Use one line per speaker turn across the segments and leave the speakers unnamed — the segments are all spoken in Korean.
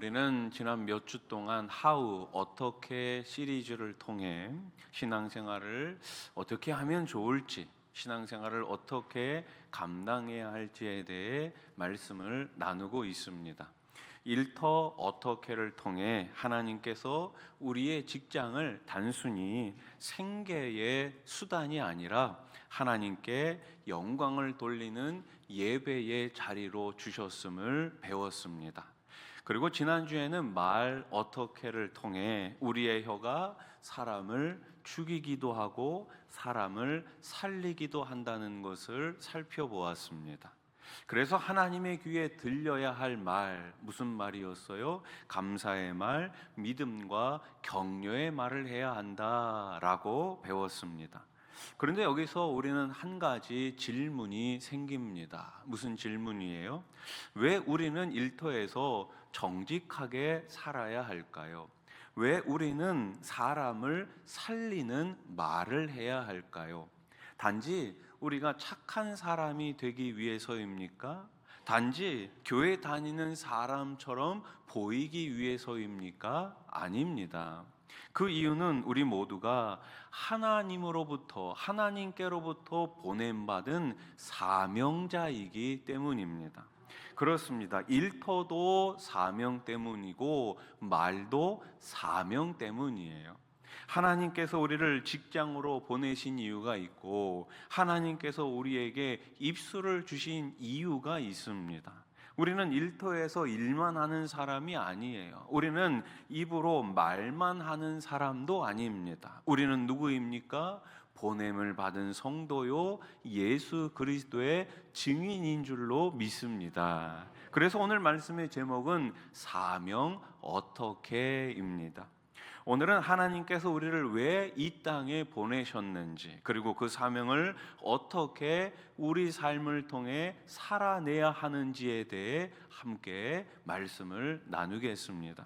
우리는 지난 몇 주 동안 하우 어떻게 시리즈를 통해 신앙생활을 어떻게 하면 좋을지, 신앙생활을 어떻게 감당해야 할지에 대해 말씀을 나누고 있습니다. 일터 어떻게를 통해 하나님께서 우리의 직장을 단순히 생계의 수단이 아니라 하나님께 영광을 돌리는 예배의 자리로 주셨음을 배웠습니다. 그리고 지난주에는 말 어떻게를 통해 우리의 혀가 사람을 죽이기도 하고 사람을 살리기도 한다는 것을 살펴보았습니다. 그래서 하나님의 귀에 들려야 할 말, 무슨 말이었어요? 감사의 말, 믿음과 격려의 말을 해야 한다라고 배웠습니다. 그런데 여기서 우리는 한 가지 질문이 생깁니다. 무슨 질문이에요? 왜 우리는 일터에서 정직하게 살아야 할까요? 왜 우리는 사람을 살리는 말을 해야 할까요? 단지 우리가 착한 사람이 되기 위해서입니까? 단지 교회 다니는 사람처럼 보이기 위해서입니까? 아닙니다. 그 이유는 우리 모두가 하나님께로부터 보냄받은 사명자이기 때문입니다. 그렇습니다. 일터도 사명 때문이고 말도 사명 때문이에요. 하나님께서 우리를 직장으로 보내신 이유가 있고 하나님께서 우리에게 입술을 주신 이유가 있습니다. 우리는 일터에서 일만 하는 사람이 아니에요. 우리는 입으로 말만 하는 사람도 아닙니다. 우리는 누구입니까? 보냄을 받은 성도요, 예수 그리스도의 증인인 줄로 믿습니다. 그래서 오늘 말씀의 제목은 사명 어떻게입니다. 오늘은 하나님께서 우리를 왜 이 땅에 보내셨는지, 그리고 그 사명을 어떻게 우리 삶을 통해 살아내야 하는지에 대해 함께 말씀을 나누겠습니다.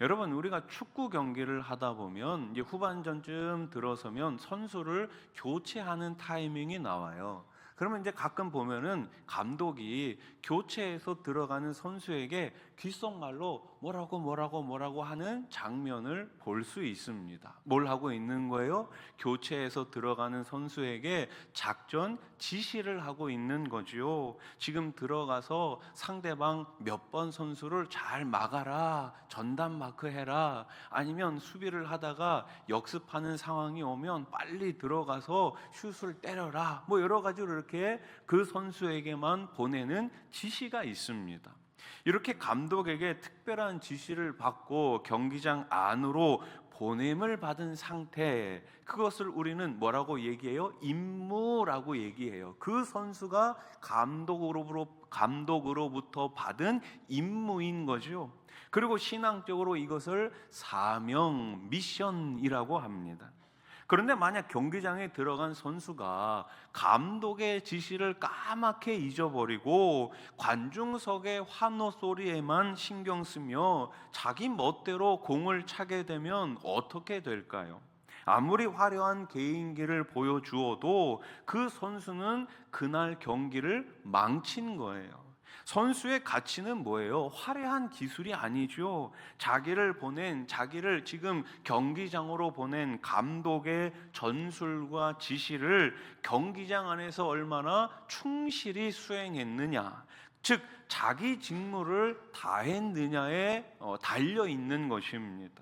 여러분, 우리가 축구 경기를 하다 보면 이제 후반전쯤 들어서면 선수를 교체하는 타이밍이 나와요. 그러면 이제 가끔 보면은 감독이 교체해서 들어가는 선수에게 귓속말로 뭐라고 하는 장면을 볼 수 있습니다. 뭘 하고 있는 거예요? 교체해서 들어가는 선수에게 작전 지시를 하고 있는 거죠. 지금 들어가서 상대방 몇 번 선수를 잘 막아라, 전담 마크해라, 아니면 수비를 하다가 역습하는 상황이 오면 빨리 들어가서 슛을 때려라, 뭐 여러 가지로 이렇게 그 선수에게만 보내는 지시가 있습니다. 이렇게 감독에게 특별한 지시를 받고 경기장 안으로 보냄을 받은 상태, 그것을 우리는 뭐라고 얘기해요? 임무라고 얘기해요. 그 선수가 감독으로부터 받은 임무인 거죠. 그리고 신앙적으로 이것을 사명, 미션이라고 합니다. 그런데 만약 경기장에 들어간 선수가 감독의 지시를 까맣게 잊어버리고 관중석의 환호 소리에만 신경 쓰며 자기 멋대로 공을 차게 되면 어떻게 될까요? 아무리 화려한 개인기를 보여주어도 그 선수는 그날 경기를 망친 거예요. 선수의 가치는 뭐예요? 화려한 기술이 아니죠. 자기를 지금 경기장으로 보낸 감독의 전술과 지시를 경기장 안에서 얼마나 충실히 수행했느냐, 즉 자기 직무를 다했느냐에 달려 있는 것입니다.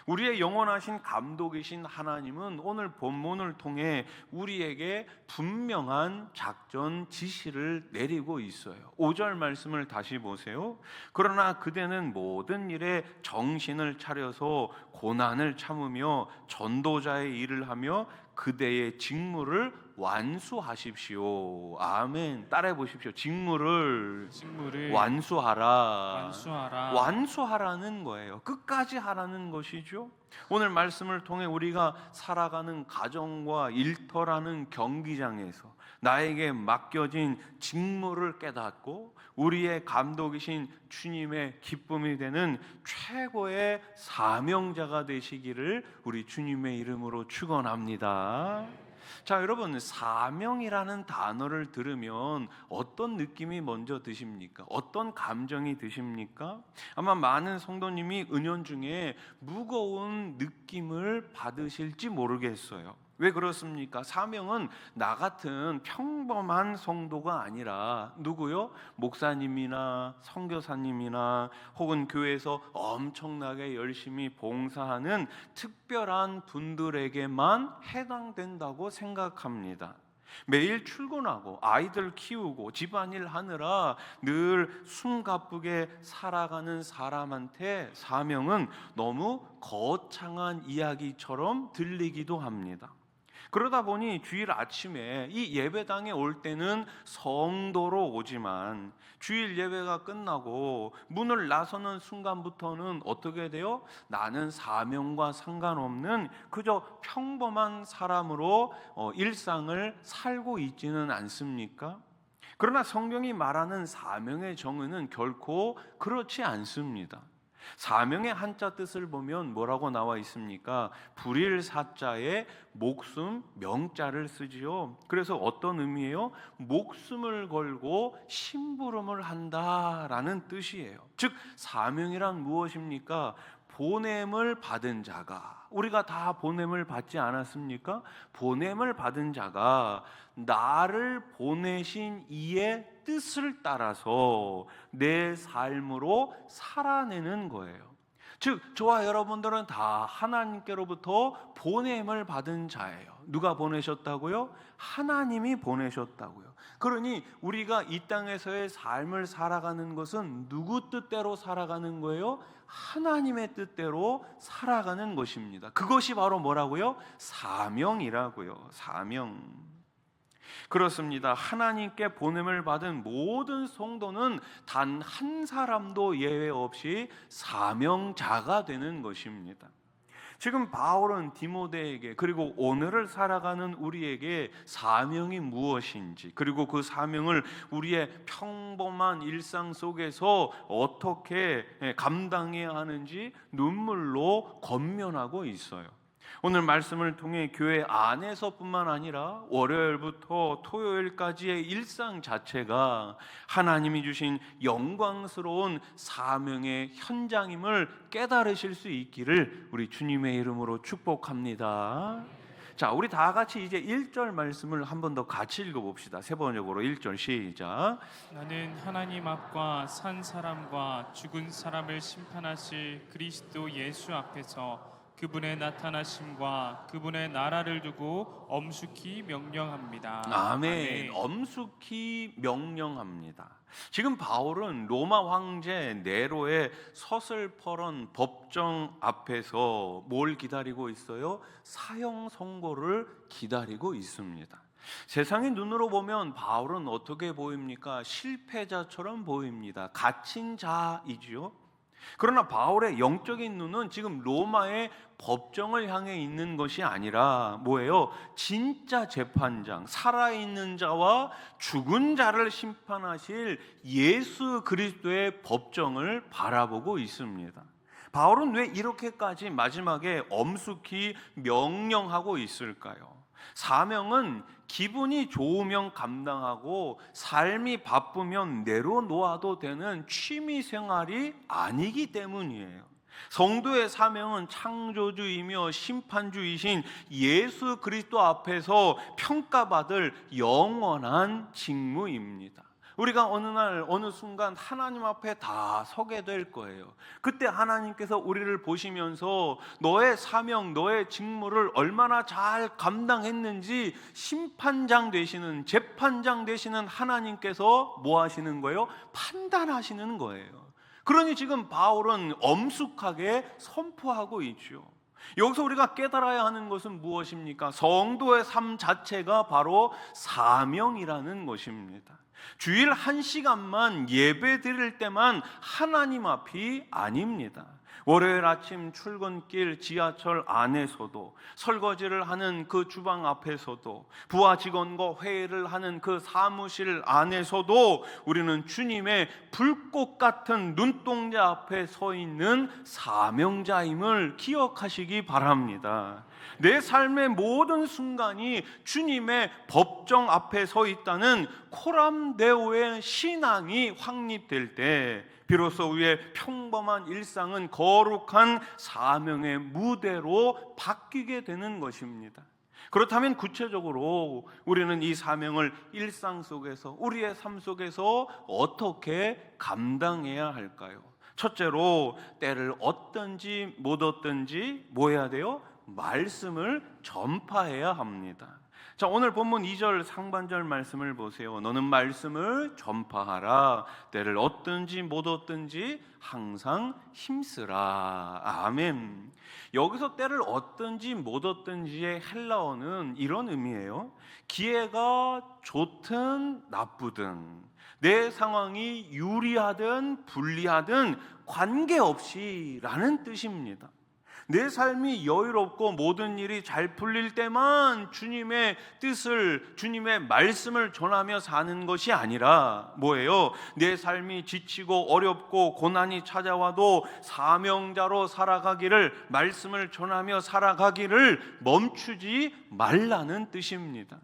우리의 영원하신 감독이신 하나님은 오늘 본문을 통해 우리에게 분명한 작전 지시를 내리고 있어요. 5절 말씀을 다시 보세요. 그러나 그대는 모든 일에 정신을 차려서 고난을 참으며 전도자의 일을 하며 그대의 직무를 완수하십시오. 아멘. 따라해 보십시오. 직무를 완수하라. 완수하라는 거예요. 끝까지 하라는 것이죠. 오늘 말씀을 통해 우리가 살아가는 가정과 일터라는 경기장에서 나에게 맡겨진 직무를 깨닫고 우리의 감독이신 주님의 기쁨이 되는 최고의 사명자가 되시기를 우리 주님의 이름으로 축원합니다. 자, 여러분, 사명이라는 단어를 들으면 어떤 느낌이 먼저 드십니까? 어떤 감정이 드십니까? 아마 많은 성도님이 은연중에 무거운 느낌을 받으실지 모르겠어요. 왜 그렇습니까? 사명은 나 같은 평범한 성도가 아니라 누구요? 목사님이나 선교사님이나 혹은 교회에서 엄청나게 열심히 봉사하는 특별한 분들에게만 해당된다고 생각합니다. 매일 출근하고 아이들 키우고 집안일 하느라 늘 숨가쁘게 살아가는 사람한테 사명은 너무 거창한 이야기처럼 들리기도 합니다. 그러다 보니 주일 아침에 이 예배당에 올 때는 성도로 오지만 주일 예배가 끝나고 문을 나서는 순간부터는 어떻게 돼요? 나는 사명과 상관없는 그저 평범한 사람으로 일상을 살고 있지는 않습니까? 그러나 성경이 말하는 사명의 정의는 결코 그렇지 않습니다. 사명의 한자 뜻을 보면 뭐라고 나와 있습니까? 불일 사자에 목숨 명자를 쓰지요. 그래서 어떤 의미예요? 목숨을 걸고 심부름을 한다라는 뜻이에요. 즉 사명이란 무엇입니까? 보냄을 받은 자가, 우리가 다 보냄을 받지 않았습니까? 보냄을 받은 자가 나를 보내신 이의 뜻을 따라서 내 삶으로 살아내는 거예요. 즉 저와 여러분들은 다 하나님께로부터 보냄을 받은 자예요. 누가 보내셨다고요? 하나님이 보내셨다고요. 그러니 우리가 이 땅에서의 삶을 살아가는 것은 누구 뜻대로 살아가는 거예요? 하나님의 뜻대로 살아가는 것입니다. 그것이 바로 뭐라고요? 사명이라고요. 사명. 그렇습니다. 하나님께 보냄을 받은 모든 성도는 단 한 사람도 예외 없이 사명자가 되는 것입니다. 지금 바울은 디모데에게 그리고 오늘을 살아가는 우리에게 사명이 무엇인지, 그리고 그 사명을 우리의 평범한 일상 속에서 어떻게 감당해야 하는지 눈물로 권면하고 있어요. 오늘 말씀을 통해 교회 안에서뿐만 아니라 월요일부터 토요일까지의 일상 자체가 하나님이 주신 영광스러운 사명의 현장임을 깨달으실 수 있기를 우리 주님의 이름으로 축복합니다. 자, 우리 다 같이 이제 1절 말씀을 한 번 더 같이 읽어봅시다. 세 번역으로 1절 시작.
나는 하나님 앞과 산 사람과 죽은 사람을 심판하실 그리스도 예수 앞에서 그분의 나타나심과 그분의 나라를 두고 엄숙히 명령합니다.
아멘. 엄숙히 명령합니다. 지금 바울은 로마 황제 네로의 서슬퍼런 법정 앞에서 뭘 기다리고 있어요? 사형 선고를 기다리고 있습니다. 세상의 눈으로 보면 바울은 어떻게 보입니까? 실패자처럼 보입니다. 갇힌 자이지요. 그러나 바울의 영적인 눈은 지금 로마의 법정을 향해 있는 것이 아니라 뭐예요? 진짜 재판장, 살아있는 자와 죽은 자를 심판하실 예수 그리스도의 법정을 바라보고 있습니다. 바울은 왜 이렇게까지 마지막에 엄숙히 명령하고 있을까요? 사명은 기분이 좋으면 감당하고 삶이 바쁘면 내려놓아도 되는 취미 생활이 아니기 때문이에요. 성도의 사명은 창조주이며 심판주이신 예수 그리스도 앞에서 평가받을 영원한 직무입니다. 우리가 어느 날 어느 순간 하나님 앞에 다 서게 될 거예요. 그때 하나님께서 우리를 보시면서 너의 사명, 너의 직무를 얼마나 잘 감당했는지 심판장 되시는, 재판장 되시는 하나님께서 뭐 하시는 거예요? 판단하시는 거예요. 그러니 지금 바울은 엄숙하게 선포하고 있죠. 여기서 우리가 깨달아야 하는 것은 무엇입니까? 성도의 삶 자체가 바로 사명이라는 것입니다. 주일 1시간만 예배 드릴 때만 하나님 앞이 아닙니다. 월요일 아침 출근길 지하철 안에서도, 설거지를 하는 그 주방 앞에서도, 부하 직원과 회의를 하는 그 사무실 안에서도 우리는 주님의 불꽃 같은 눈동자 앞에 서 있는 사명자임을 기억하시기 바랍니다. 내 삶의 모든 순간이 주님의 법정 앞에 서 있다는 코람데오의 신앙이 확립될 때 비로소 우리의 평범한 일상은 거룩한 사명의 무대로 바뀌게 되는 것입니다. 그렇다면 구체적으로 우리는 이 사명을 일상 속에서, 우리의 삶 속에서 어떻게 감당해야 할까요? 첫째로 때를 얻든지 못 얻든지 뭐 해야 돼요? 말씀을 전파해야 합니다. 자, 오늘 본문 2절 상반절 말씀을 보세요. 너는 말씀을 전파하라. 때를 얻든지 못 얻든지 항상 힘쓰라. 아멘. 여기서 때를 얻든지 못 얻든지의 헬라어는 이런 의미예요. 기회가 좋든 나쁘든, 내 상황이 유리하든 불리하든 관계없이 라는 뜻입니다. 내 삶이 여유롭고 모든 일이 잘 풀릴 때만 주님의 뜻을, 주님의 말씀을 전하며 사는 것이 아니라 뭐예요? 내 삶이 지치고 어렵고 고난이 찾아와도 사명자로 살아가기를, 말씀을 전하며 살아가기를 멈추지 말라는 뜻입니다.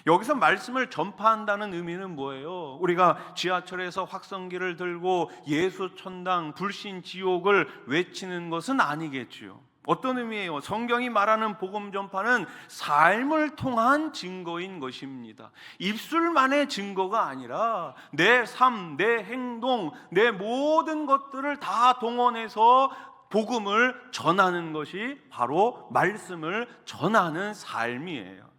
여기서 말씀을 전파한다는 의미는 뭐예요? 우리가 지하철에서 확성기를 들고 예수 천당 불신 지옥을 외치는 것은 아니겠지요. 어떤 의미예요? 성경이 말하는 복음 전파는 삶을 통한 증거인 것입니다. 입술만의 증거가 아니라 내 삶, 내 행동, 내 모든 것들을 다 동원해서 복음을 전하는 것이 바로 말씀을 전하는 삶이에요.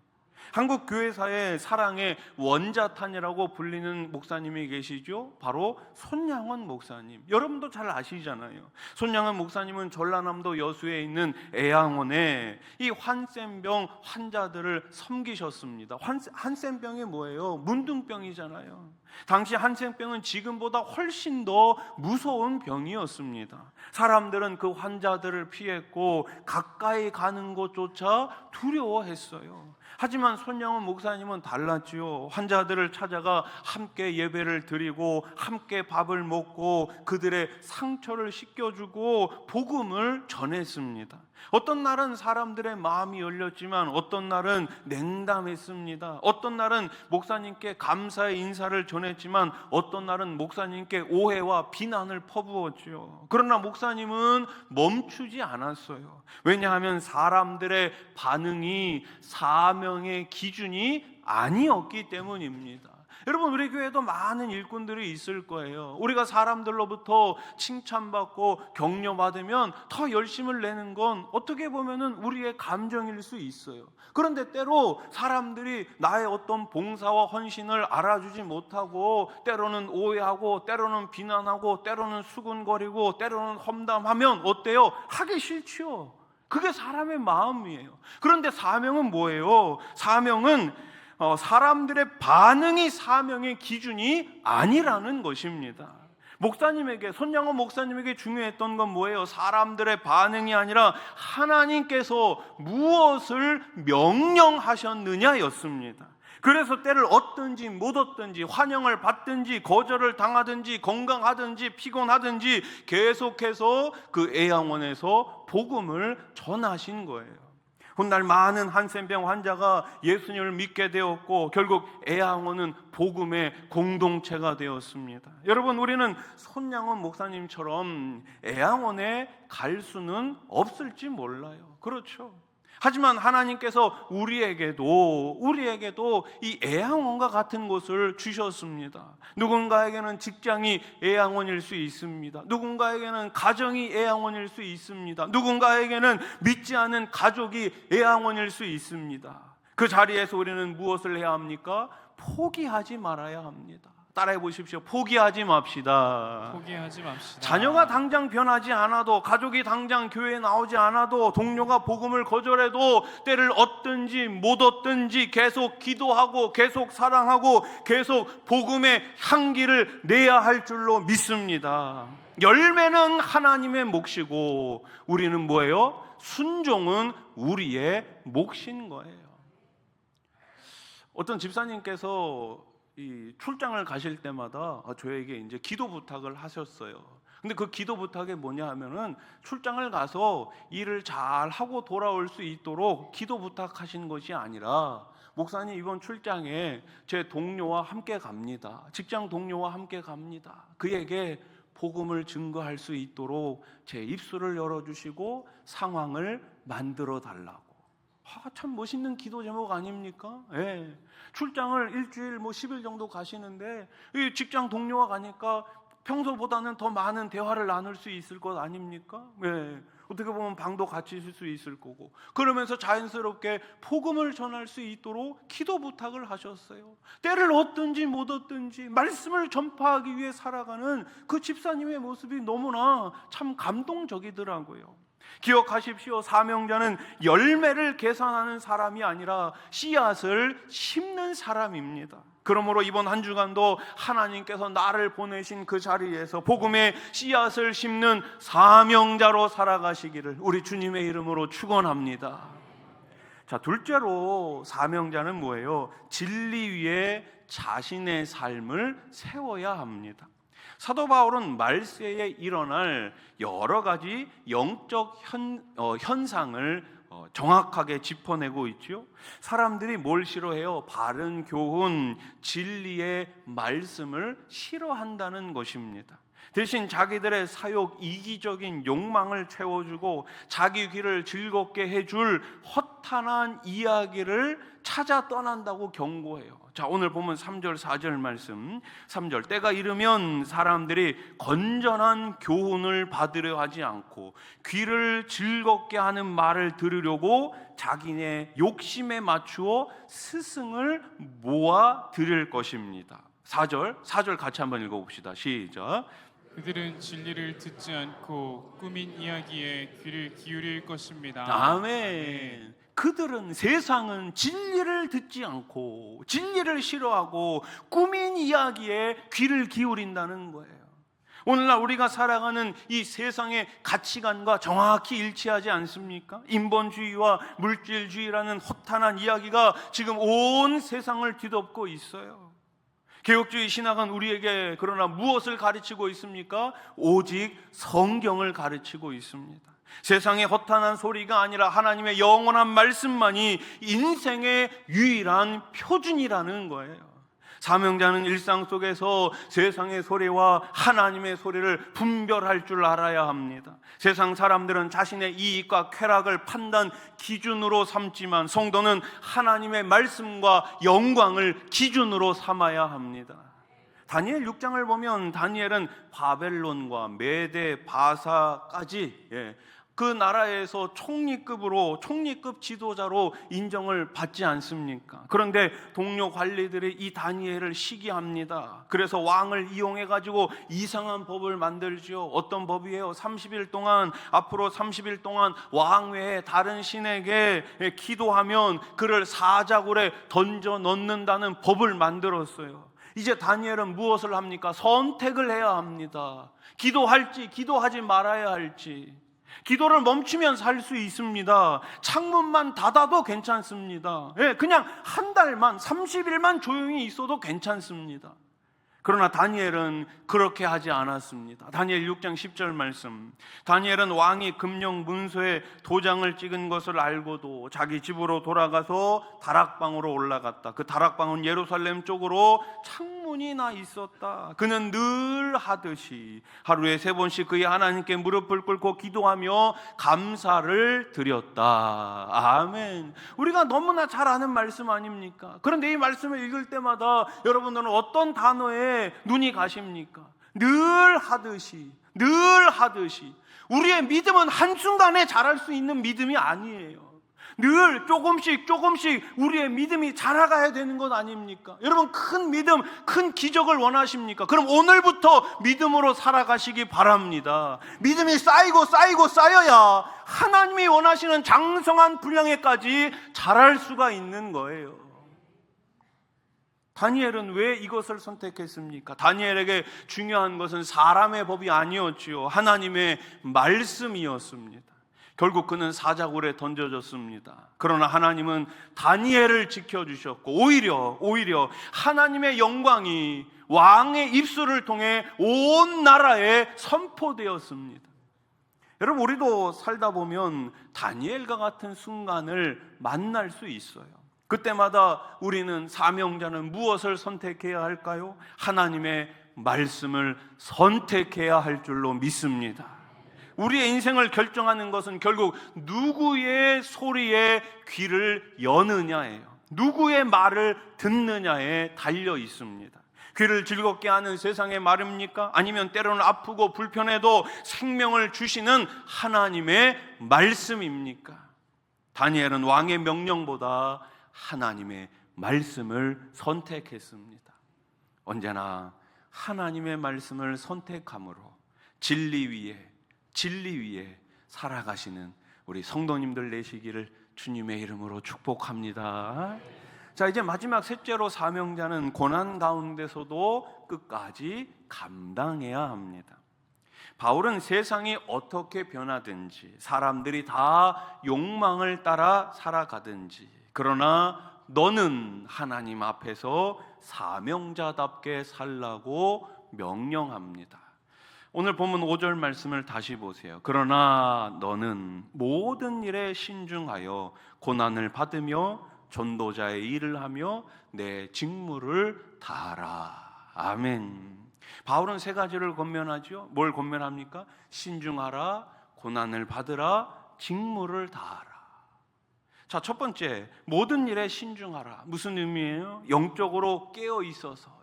한국 교회사의 사랑의 원자탄이라고 불리는 목사님이 계시죠. 바로 손양원 목사님. 여러분도 잘 아시잖아요. 손양원 목사님은 전라남도 여수에 있는 애양원에 이 한센병 환자들을 섬기셨습니다. 한센병이 뭐예요? 문둥병이잖아요. 당시 한센병은 지금보다 훨씬 더 무서운 병이었습니다. 사람들은 그 환자들을 피했고 가까이 가는 것조차 두려워했어요. 하지만 손양원 목사님은 달랐지요. 환자들을 찾아가 함께 예배를 드리고 함께 밥을 먹고 그들의 상처를 씻겨주고 복음을 전했습니다. 어떤 날은 사람들의 마음이 열렸지만 어떤 날은 냉담했습니다. 어떤 날은 목사님께 감사의 인사를 전했지만 어떤 날은 목사님께 오해와 비난을 퍼부었죠. 그러나 목사님은 멈추지 않았어요. 왜냐하면 사람들의 반응이 사명의 기준이 아니었기 때문입니다. 여러분, 우리 교회도 많은 일꾼들이 있을 거예요. 우리가 사람들로부터 칭찬받고 격려받으면 더 열심을 내는 건 어떻게 보면은 우리의 감정일 수 있어요. 그런데 때로 사람들이 나의 어떤 봉사와 헌신을 알아주지 못하고 때로는 오해하고 때로는 비난하고 때로는 수군거리고 때로는 험담하면 어때요? 하기 싫지요. 그게 사람의 마음이에요. 그런데 사명은 뭐예요? 사명은 사람들의 반응이 사명의 기준이 아니라는 것입니다. 목사님에게, 손양원 목사님에게 중요했던 건 뭐예요? 사람들의 반응이 아니라 하나님께서 무엇을 명령하셨느냐였습니다. 그래서 때를 얻든지 못 얻든지, 환영을 받든지 거절을 당하든지 건강하든지 피곤하든지 계속해서 그 애양원에서 복음을 전하신 거예요. 훗날 많은 한센병 환자가 예수님을 믿게 되었고 결국 애양원은 복음의 공동체가 되었습니다. 여러분, 우리는 손양원 목사님처럼 애양원에 갈 수는 없을지 몰라요. 그렇죠. 하지만 하나님께서 우리에게도 이 애양원과 같은 곳을 주셨습니다. 누군가에게는 직장이 애양원일 수 있습니다. 누군가에게는 가정이 애양원일 수 있습니다. 누군가에게는 믿지 않은 가족이 애양원일 수 있습니다. 그 자리에서 우리는 무엇을 해야 합니까? 포기하지 말아야 합니다. 따라해 보십시오. 포기하지 맙시다.
포기하지 맙시다.
자녀가 당장 변하지 않아도, 가족이 당장 교회에 나오지 않아도, 동료가 복음을 거절해도 때를 얻든지 못 얻든지 계속 기도하고 계속 사랑하고 계속 복음의 향기를 내야 할 줄로 믿습니다. 열매는 하나님의 몫이고 우리는 뭐예요? 순종은 우리의 몫인 거예요. 어떤 집사님께서 이 출장을 가실 때마다 저에게 이제 기도 부탁을 하셨어요. 근데 그 기도 부탁이 뭐냐 하면은 출장을 가서 일을 잘 하고 돌아올 수 있도록 기도 부탁하신 것이 아니라, 목사님 이번 출장에 제 동료와 함께 갑니다. 직장 동료와 함께 갑니다. 그에게 복음을 증거할 수 있도록 제 입술을 열어주시고 상황을 만들어 달라고. 참 멋있는 기도 제목 아닙니까? 예. 출장을 일주일 10일 정도 가시는데 이 직장 동료와 가니까 평소보다는 더 많은 대화를 나눌 수 있을 것 아닙니까? 예. 어떻게 보면 방도 같이 쓸 수 있을 거고, 그러면서 자연스럽게 복음을 전할 수 있도록 기도 부탁을 하셨어요. 때를 얻든지 못 얻든지 말씀을 전파하기 위해 살아가는 그 집사님의 모습이 너무나 참 감동적이더라고요. 기억하십시오. 사명자는 열매를 계산하는 사람이 아니라 씨앗을 심는 사람입니다. 그러므로 이번 한 주간도 하나님께서 나를 보내신 그 자리에서 복음의 씨앗을 심는 사명자로 살아가시기를 우리 주님의 이름으로 축원합니다. 자, 둘째로 사명자는 뭐예요? 진리 위에 자신의 삶을 세워야 합니다. 사도 바울은 말세에 일어날 여러 가지 영적 현상을 정확하게 짚어내고 있죠. 사람들이 뭘 싫어해요? 바른 교훈, 진리의 말씀을 싫어한다는 것입니다. 대신 자기들의 사욕, 이기적인 욕망을 채워주고 자기 귀를 즐겁게 해줄 허탄한 이야기를 찾아 떠난다고 경고해요. 자, 오늘 보면 3절 4절 말씀. 3절, 때가 이르면 사람들이 건전한 교훈을 받으려 하지 않고 귀를 즐겁게 하는 말을 들으려고 자기네 욕심에 맞추어 스승을 모아 들일 것입니다. 4절 같이 한번 읽어봅시다. 시작.
그들은 진리를 듣지 않고 꾸민 이야기에 귀를 기울일 것입니다.
아멘. 그들은, 세상은 진리를 듣지 않고 진리를 싫어하고 꾸민 이야기에 귀를 기울인다는 거예요. 오늘날 우리가 살아가는 이 세상의 가치관과 정확히 일치하지 않습니까? 인본주의와 물질주의라는 허탄한 이야기가 지금 온 세상을 뒤덮고 있어요. 개혁주의 신학은 우리에게 그러나 무엇을 가르치고 있습니까? 오직 성경을 가르치고 있습니다. 세상의 허탄한 소리가 아니라 하나님의 영원한 말씀만이 인생의 유일한 표준이라는 거예요. 사명자는 일상 속에서 세상의 소리와 하나님의 소리를 분별할 줄 알아야 합니다. 세상 사람들은 자신의 이익과 쾌락을 판단 기준으로 삼지만 성도는 하나님의 말씀과 영광을 기준으로 삼아야 합니다. 다니엘 6장을 보면 다니엘은 바벨론과 메대, 바사까지 그 나라에서 총리급 지도자로 인정을 받지 않습니까? 그런데 동료 관리들이 이 다니엘을 시기합니다. 그래서 왕을 이용해 가지고 이상한 법을 만들죠. 어떤 법이에요? 앞으로 30일 동안 왕 외에 다른 신에게 기도하면 그를 사자굴에 던져 넣는다는 법을 만들었어요. 이제 다니엘은 무엇을 합니까? 선택을 해야 합니다. 기도할지 기도하지 말아야 할지. 기도를 멈추면 살 수 있습니다. 창문만 닫아도 괜찮습니다. 그냥 한 달만 30일만 조용히 있어도 괜찮습니다. 그러나 다니엘은 그렇게 하지 않았습니다. 다니엘 6장 10절 말씀. 다니엘은 왕이 금령 문서에 도장을 찍은 것을 알고도 자기 집으로 돌아가서 다락방으로 올라갔다. 그 다락방은 예루살렘 쪽으로 창문이 나 있었다. 그는 늘 하듯이 하루에 3번씩 그의 하나님께 무릎을 꿇고 기도하며 감사를 드렸다. 아멘. 우리가 너무나 잘 아는 말씀 아닙니까? 그런데 이 말씀을 읽을 때마다 여러분들은 어떤 단어에 눈이 가십니까? 늘 하듯이. 우리의 믿음은 한순간에 자랄 수 있는 믿음이 아니에요. 늘 조금씩 우리의 믿음이 자라가야 되는 것 아닙니까? 여러분, 큰 믿음, 큰 기적을 원하십니까? 그럼 오늘부터 믿음으로 살아가시기 바랍니다. 믿음이 쌓여야 하나님이 원하시는 장성한 분량에까지 자랄 수가 있는 거예요. 다니엘은 왜 이것을 선택했습니까? 다니엘에게 중요한 것은 사람의 법이 아니었지요. 하나님의 말씀이었습니다. 결국 그는 사자굴에 던져졌습니다. 그러나 하나님은 다니엘을 지켜주셨고 오히려 하나님의 영광이 왕의 입술을 통해 온 나라에 선포되었습니다. 여러분, 우리도 살다 보면 다니엘과 같은 순간을 만날 수 있어요. 그때마다 우리는 사명자는 무엇을 선택해야 할까요? 하나님의 말씀을 선택해야 할 줄로 믿습니다. 우리의 인생을 결정하는 것은 결국 누구의 소리에 귀를 여느냐예요. 누구의 말을 듣느냐에 달려 있습니다. 귀를 즐겁게 하는 세상의 말입니까? 아니면 때로는 아프고 불편해도 생명을 주시는 하나님의 말씀입니까? 다니엘은 왕의 명령보다 하나님의 말씀을 선택했습니다. 언제나 하나님의 말씀을 선택함으로 진리 위에 살아가시는 우리 성도님들 되시기를 주님의 이름으로 축복합니다. 자, 이제 마지막 셋째로 사명자는 고난 가운데서도 끝까지 감당해야 합니다. 바울은 세상이 어떻게 변하든지, 사람들이 다 욕망을 따라 살아가든지, 그러나 너는 하나님 앞에서 사명자답게 살라고 명령합니다. 오늘 본문 5절 말씀을 다시 보세요. 그러나 너는 모든 일에 신중하여 고난을 받으며 전도자의 일을 하며 내 직무를 다하라. 아멘. 바울은 세 가지를 권면하죠. 뭘 권면합니까? 신중하라, 고난을 받으라, 직무를 다하라. 자, 첫 번째, 모든 일에 신중하라. 무슨 의미예요? 영적으로 깨어 있어서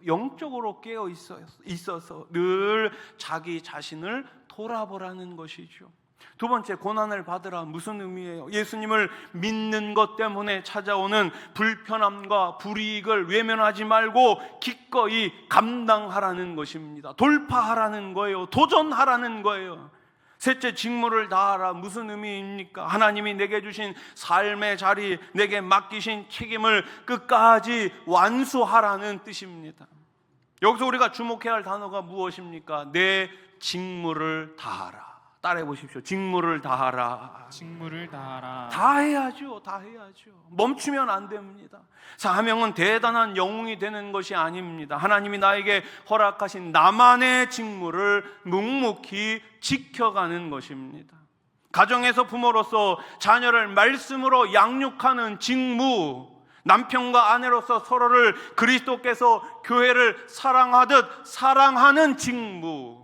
늘 자기 자신을 돌아보라는 것이죠. 두 번째, 고난을 받으라. 무슨 의미예요? 예수님을 믿는 것 때문에 찾아오는 불편함과 불이익을 외면하지 말고 기꺼이 감당하라는 것입니다. 돌파하라는 거예요. 도전하라는 거예요. 셋째, 직무를 다하라. 무슨 의미입니까? 하나님이 내게 주신 삶의 자리, 내게 맡기신 책임을 끝까지 완수하라는 뜻입니다. 여기서 우리가 주목해야 할 단어가 무엇입니까? 내 직무를 다하라. 따라해 보십시오. 직무를 다하라.
직무를 다하라.
다 해야죠. 멈추면 안 됩니다. 사명은 대단한 영웅이 되는 것이 아닙니다. 하나님이 나에게 허락하신 나만의 직무를 묵묵히 지켜가는 것입니다. 가정에서 부모로서 자녀를 말씀으로 양육하는 직무, 남편과 아내로서 서로를 그리스도께서 교회를 사랑하듯 사랑하는 직무,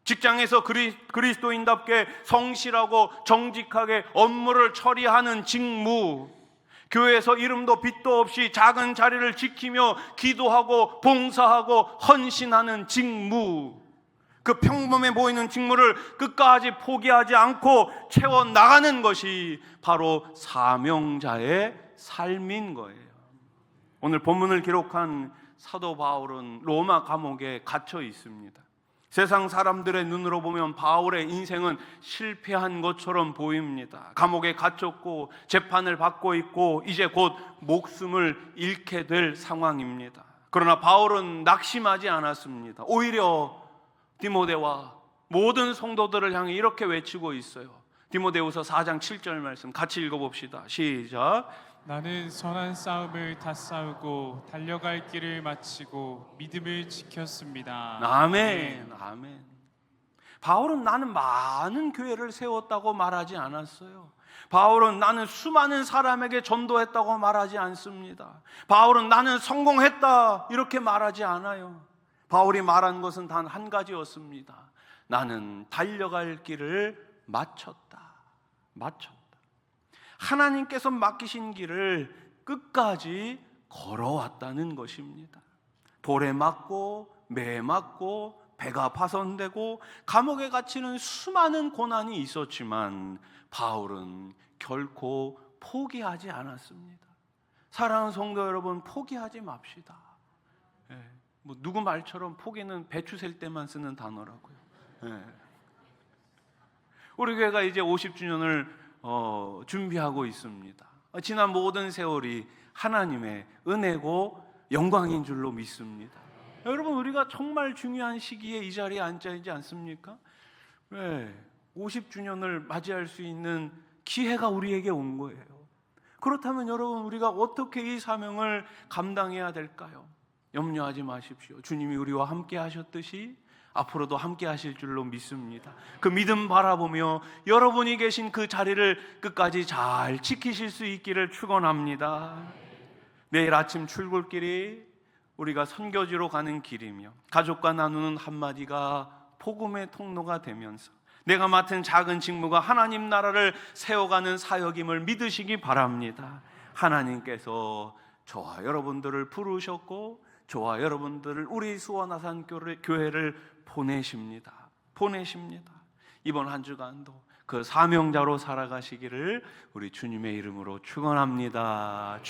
직장에서 그리스도인답게 성실하고 정직하게 업무를 처리하는 직무, 교회에서 이름도 빚도 없이 작은 자리를 지키며 기도하고 봉사하고 헌신하는 직무, 그 평범해 보이는 직무를 끝까지 포기하지 않고 채워나가는 것이 바로 사명자의 삶인 거예요. 오늘 본문을 기록한 사도 바울은 로마 감옥에 갇혀 있습니다. 세상 사람들의 눈으로 보면 바울의 인생은 실패한 것처럼 보입니다. 감옥에 갇혔고 재판을 받고 있고 이제 곧 목숨을 잃게 될 상황입니다. 그러나 바울은 낙심하지 않았습니다. 오히려 디모데와 모든 성도들을 향해 이렇게 외치고 있어요. 디모데후서 4장 7절 말씀 같이 읽어봅시다. 시작.
나는 선한 싸움을 다 싸우고 달려갈 길을 마치고 믿음을 지켰습니다.
아멘. 아멘. 바울은 나는 많은 교회를 세웠다고 말하지 않았어요. 바울은 나는 수많은 사람에게 전도했다고 말하지 않습니다. 바울은 나는 성공했다 이렇게 말하지 않아요. 바울이 말한 것은 단 한 가지였습니다. 나는 달려갈 길을 마쳤다. 하나님께서 맡기신 길을 끝까지 걸어왔다는 것입니다. 돌에 맞고 매에 맞고 배가 파손되고 감옥에 갇히는 수많은 고난이 있었지만 바울은 결코 포기하지 않았습니다. 사랑하는 성도 여러분, 포기하지 맙시다. 누구 말처럼 포기는 배추 셀 때만 쓰는 단어라고요. 우리 교회가 이제 50주년을 준비하고 있습니다. 지난 모든 세월이 하나님의 은혜고 영광인 줄로 믿습니다. 여러분, 우리가 정말 중요한 시기에 이 자리에 앉아 있지 않습니까? 네, 50주년을 맞이할 수 있는 기회가 우리에게 온 거예요. 그렇다면 여러분, 우리가 어떻게 이 사명을 감당해야 될까요? 염려하지 마십시오. 주님이 우리와 함께 하셨듯이 앞으로도 함께 하실 줄로 믿습니다. 그 믿음 바라보며 여러분이 계신 그 자리를 끝까지 잘 지키실 수 있기를 축원합니다. 내일 아침 출근길이 우리가 선교지로 가는 길이며 가족과 나누는 한마디가 복음의 통로가 되면서 내가 맡은 작은 직무가 하나님 나라를 세워가는 사역임을 믿으시기 바랍니다. 하나님께서 저와 여러분들을 부르셨고 저와 여러분들을 우리 수원아산 교회를 보내십니다. 이번 한 주간도 그 사명자로 살아가시기를 우리 주님의 이름으로 축원합니다.